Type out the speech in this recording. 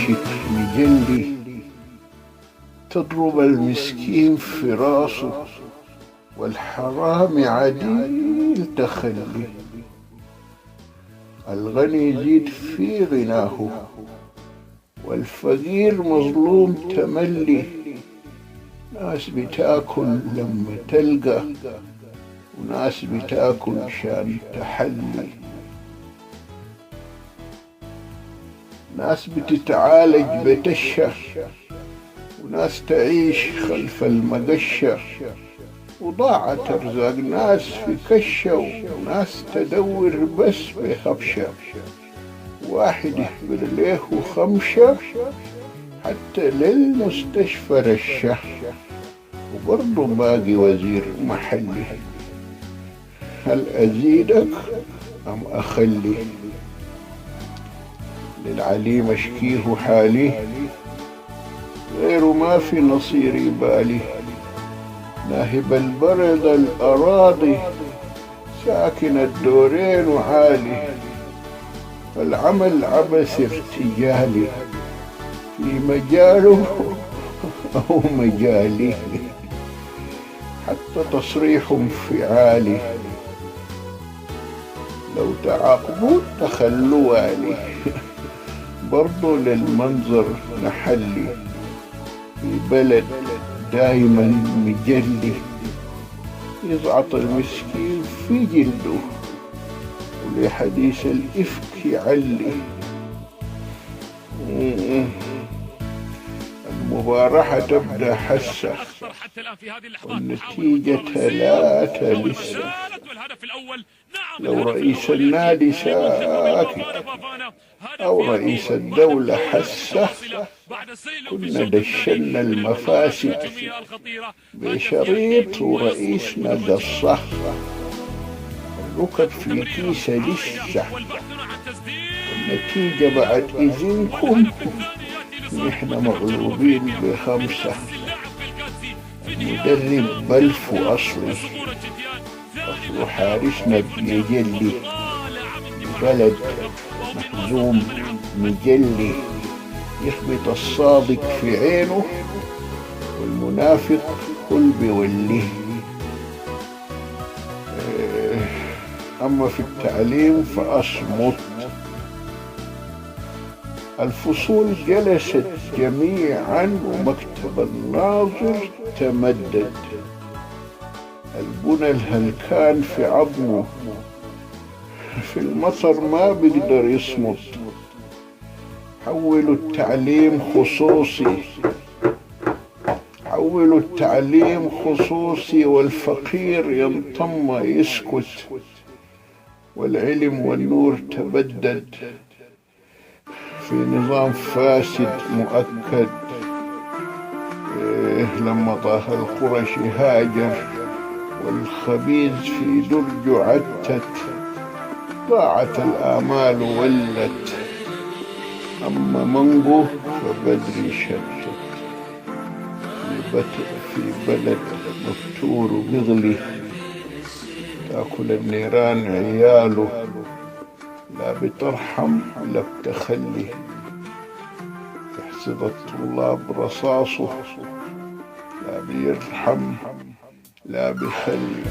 ريشك مجلي، تضرب المسكين في راسه والحرام عديل تخلي. الغني يزيد في غناه والفقير مظلوم تملي. ناس بتاكل لما تلقى وناس بتاكل شان تحلي. ناس بتتعالج بتشة وناس تعيش خلف المقشة، وضاعت أرزاق ناس في كشة وناس تدور بس بخبشة. واحد يحبر له خمشة حتى للمستشفى رشة، وبرضه باقي وزير محلي. هل أزيدك أم أخلي؟ للعليم أشكيه حالي، غير ما في نصيري بالي. ناهب البرد الأراضي، ساكن الدورين وعالي. فالعمل عبث ارتجالي، في مجاله أو مجالي. حتى تصريح انفعالي، لو تعاقبوا تخلوا والي. برضو للمنظر نحلي، في بلد دايما مجلي. يزعط المسكين في جلده ولحديث الإفك يعلي. المبارحة تبدأ حسة والنتيجة 3 لسه. لو رئيس النادي ساكت أو رئيس الدولة حسة، كنا دشنا المفاسد بشريط ورئيسنا قصة. الركب في كيسة لسه، والنتيجة بعد إذنكم نحن مغلوبين ب5. المدرب بلف أصلي، أصل حارسنا بيجلي. بلد محزوم مجلي، يخبط الصادق في عينه والمنافق كل بيوليه. أما في التعليم فأصمت. الفصول جلست جميعا ومكتب الناظر تمدد. البنى الهلكان في عظمه، في المطر ما بيقدر يصمت. حولوا التعليم خصوصي، حولوا التعليم خصوصي، والفقير ينطم يسكت. والعلم والنور تبدد في نظام فاسد مؤكد. لما طه القرشي هاجر والخبيز في درجه عتت، ضاعت الآمال ولت. أما منقو فبدري شتت، في بلد مفتور وبغلي. تأكل النيران عياله، لا بترحم لا بتخلي. تحسد الطلاب رصاصه، لا بيرحم لا بيخلي.